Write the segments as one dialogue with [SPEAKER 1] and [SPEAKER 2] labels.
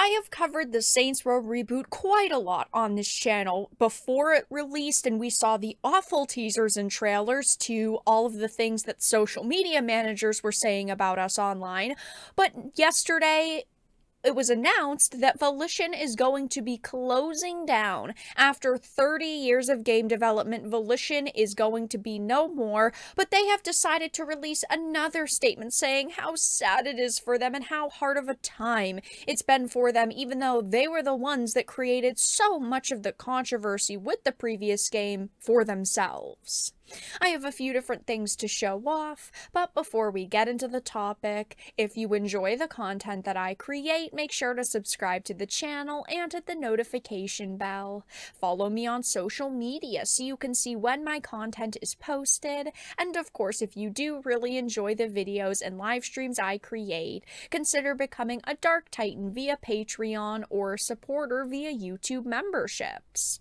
[SPEAKER 1] I have covered the Saints Row reboot quite a lot on this channel before it released, and we saw the awful teasers and trailers to all of the things that social media managers were saying about us online. But yesterday, it was announced that Volition is going to be closing down. After 30 years of game development, Volition is going to be no more, but they have decided to release another statement saying how sad it is for them and how hard of a time it's been for them, even though they were the ones that created so much of the controversy with the previous game for themselves. I have a few different things to show off, but before we get into the topic, if you enjoy the content that I create, make sure to subscribe to the channel and hit the notification bell. Follow me on social media so you can see when my content is posted, and of course, if you do really enjoy the videos and live streams I create, consider becoming a Dark Titan via Patreon or a supporter via YouTube memberships.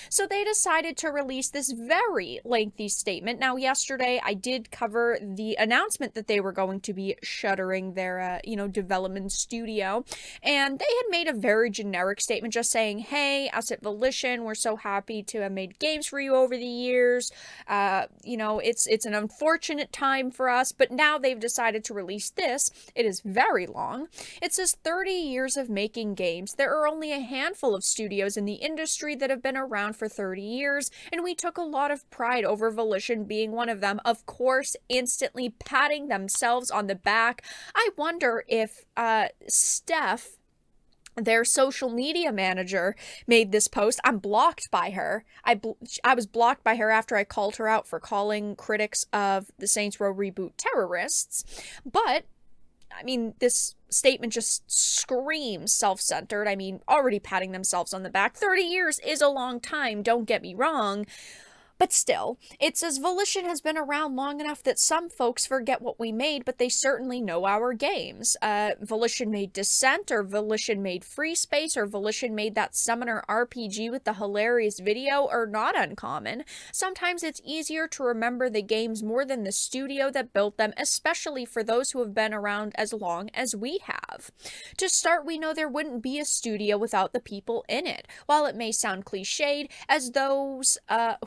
[SPEAKER 1] So they decided to release this very lengthy statement. Now, yesterday I did cover the announcement that they were going to be shuttering their, development studio, and they had made a very generic statement just saying, hey, us at Volition, we're so happy to have made games for you over the years. It's an unfortunate time for us, but now they've decided to release this. It is very long. It says 30 years of making games. There are only a handful of studios in the industry that have been around for 30 years, and we took a lot of pride over Volition being one of them. Of course, instantly patting themselves on the back. I wonder if Steph, their social media manager, made this post. I'm blocked by her. I was blocked by her after I called her out for calling critics of the Saints Row reboot terrorists. But I mean, this statement just screams self-centered. I mean, already patting themselves on the back. 30 years is a long time, don't get me wrong. But still, it says Volition has been around long enough that some folks forget what we made, but they certainly know our games. Volition made Descent, or Volition made Free Space, or Volition made that Summoner RPG with the hilarious video are not uncommon. Sometimes it's easier to remember the games more than the studio that built them, especially for those who have been around as long as we have. To start, we know there wouldn't be a studio without the people in it. While it may sound cliched, as those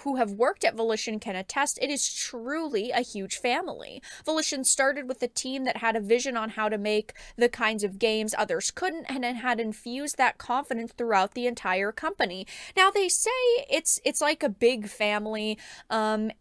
[SPEAKER 1] who have worked at Volition can attest, it is truly a huge family. Volition started with a team that had a vision on how to make the kinds of games others couldn't, and it had infused that confidence throughout the entire company. Now, they say it's like a big family, and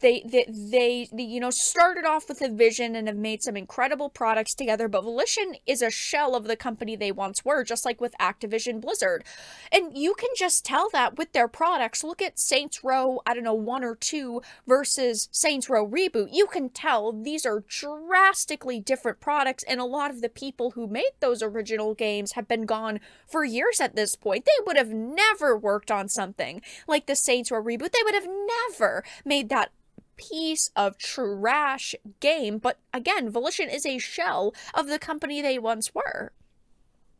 [SPEAKER 1] they started off with a vision and have made some incredible products together, but Volition is a shell of the company they once were, just like with Activision Blizzard. And you can just tell that with their products. Look at Saints Row, 1 or 2 versus Saints Row Reboot. You can tell these are drastically different products, and a lot of the people who made those original games have been gone for years at this point. They would have never worked on something like the Saints Row Reboot. They would have never made that piece of trash game. But again, Volition is a shell of the company they once were.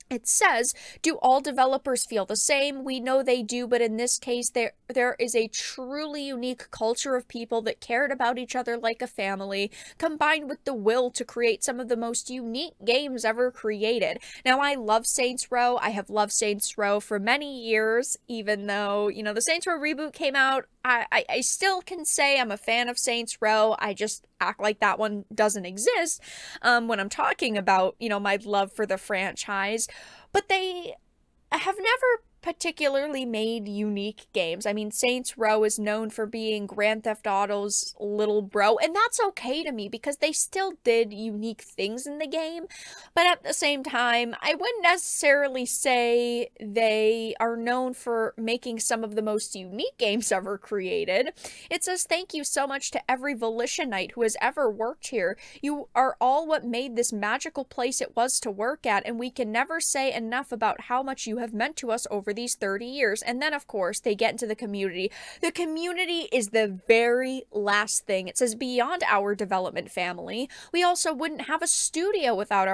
[SPEAKER 1] It says, do all developers feel the same? We know they do, but in this case, there is a truly unique culture of people that cared about each other like a family, combined with the will to create some of the most unique games ever created. Now, I love Saints Row. I have loved Saints Row for many years, even though, the Saints Row reboot came out. I still can say I'm a fan of Saints Row. I just act like that one doesn't exist when I'm talking about, my love for the franchise. But they have never particularly made unique games. I mean, Saints Row is known for being Grand Theft Auto's little bro, and that's okay to me because they still did unique things in the game. But at the same time, I wouldn't necessarily say they are known for making some of the most unique games ever created. It says, thank you so much to every Volitionite who has ever worked here. You are all what made this magical place it was to work at, and we can never say enough about how much you have meant to us over these 30 years. And then, of course, they get into the community. The community is the very last thing. It says, beyond our development family, we also wouldn't have a studio without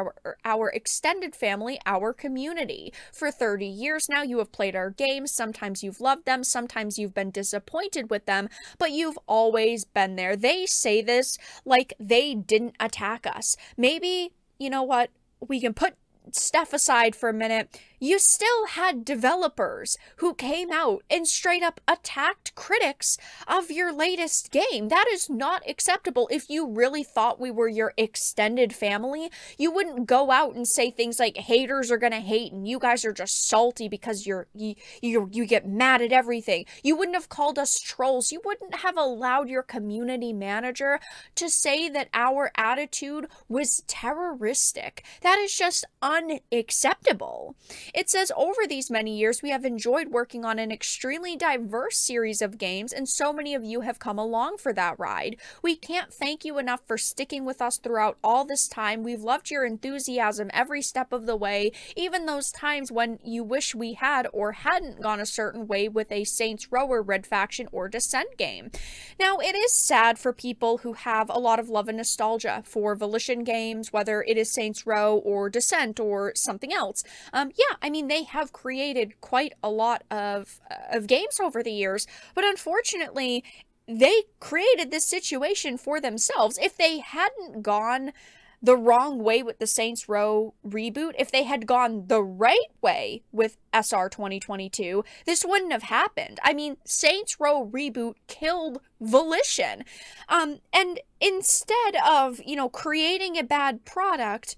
[SPEAKER 1] our extended family, our community. For 30 years now, you have played our games. Sometimes you've loved them, sometimes you've been disappointed with them, but you've always been there. They say this like they didn't attack us. Maybe, you know what, we can put stuff aside for a minute, you still had developers who came out and straight up attacked critics of your latest game. That is not acceptable. If you really thought we were your extended family, you wouldn't go out and say things like haters are gonna hate and you guys are just salty because you get mad at everything. You wouldn't have called us trolls. You wouldn't have allowed your community manager to say that our attitude was terroristic. That is just unacceptable. It says, over these many years, we have enjoyed working on an extremely diverse series of games, and so many of you have come along for that ride. We can't thank you enough for sticking with us throughout all this time. We've loved your enthusiasm every step of the way, even those times when you wish we had or hadn't gone a certain way with a Saints Row or Red Faction or Descent game. Now, it is sad for people who have a lot of love and nostalgia for Volition games, whether it is Saints Row or Descent or something else. Yeah, I mean, they have created quite a lot of games over the years, but unfortunately, they created this situation for themselves. If they hadn't gone the wrong way with the Saints Row reboot, if they had gone the right way with SR 2022, this wouldn't have happened. I mean, Saints Row reboot killed Volition. And instead of, creating a bad product,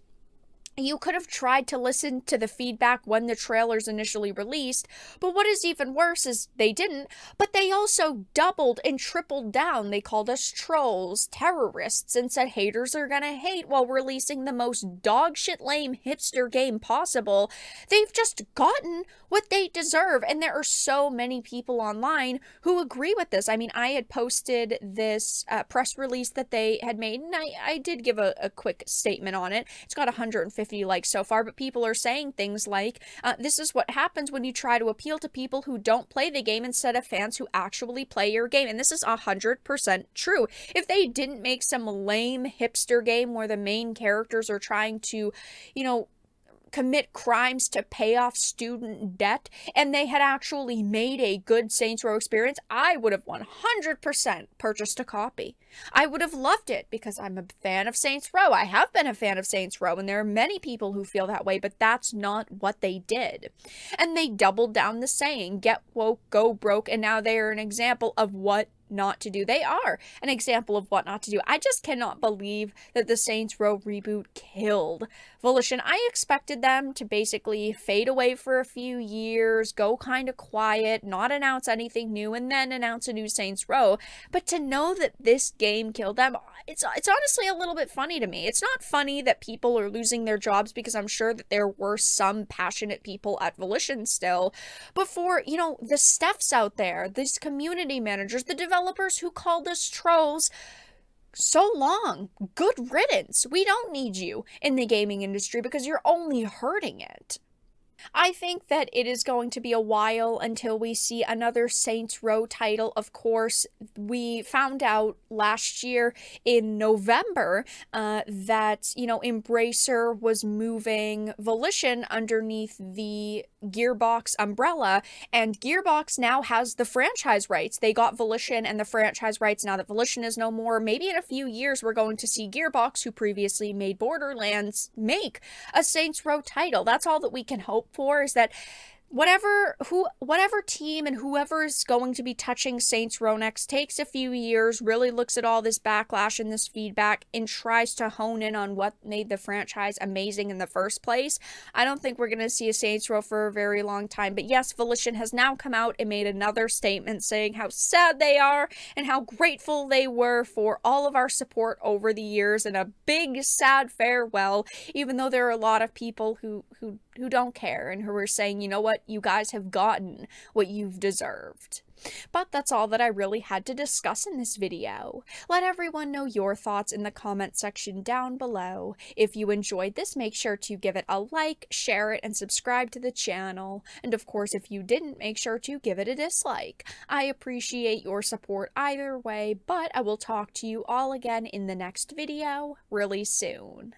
[SPEAKER 1] you could have tried to listen to the feedback when the trailers initially released, but what is even worse is they didn't, but they also doubled and tripled down. They called us trolls, terrorists, and said haters are gonna hate while releasing the most dogshit lame hipster game possible. They've just gotten what they deserve, and there are so many people online who agree with this. I mean, I had posted this press release that they had made, and I did give a quick statement on it. It's got 150 likes so far, but people are saying things like, this is what happens when you try to appeal to people who don't play the game instead of fans who actually play your game. And this is 100% true. If they didn't make some lame hipster game where the main characters are trying to, commit crimes to pay off student debt, and they had actually made a good Saints Row experience, I would have 100% purchased a copy. I would have loved it because I'm a fan of Saints Row. I have been a fan of Saints Row, and there are many people who feel that way, but that's not what they did. And they doubled down the saying, get woke, go broke, and now they are an example of what not to do. They are an example of what not to do. I just cannot believe that the Saints Row reboot killed Volition. I expected them to basically fade away for a few years, go kind of quiet, not announce anything new, and then announce a new Saints Row. But to know that this game killed them, it's honestly a little bit funny to me. It's not funny that people are losing their jobs, because I'm sure that there were some passionate people at Volition still. But for, the Stephs out there, these community managers, the developers who called us trolls, so long. Good riddance. We don't need you in the gaming industry because you're only hurting it. I think that it is going to be a while until we see another Saints Row title. Of course, we found out last year in November that, Embracer was moving Volition underneath the Gearbox umbrella, and Gearbox now has the franchise rights. They got Volition and the franchise rights now that Volition is no more. Maybe in a few years we're going to see Gearbox, who previously made Borderlands, make a Saints Row title. That's all that we can hope for, is that whatever team and whoever is going to be touching Saints Row next takes a few years, really looks at all this backlash and this feedback, and tries to hone in on what made the franchise amazing in the first place. I don't think we're going to see a Saints Row for a very long time, but yes, Volition has now come out and made another statement saying how sad they are and how grateful they were for all of our support over the years, and a big sad farewell, even though there are a lot of people who don't care and who are saying, you know what, you guys have gotten what you've deserved. But that's all that I really had to discuss in this video. Let everyone know your thoughts in the comment section down below. If you enjoyed this, make sure to give it a like, share it, and subscribe to the channel. And of course, if you didn't, make sure to give it a dislike. I appreciate your support either way, but I will talk to you all again in the next video really soon.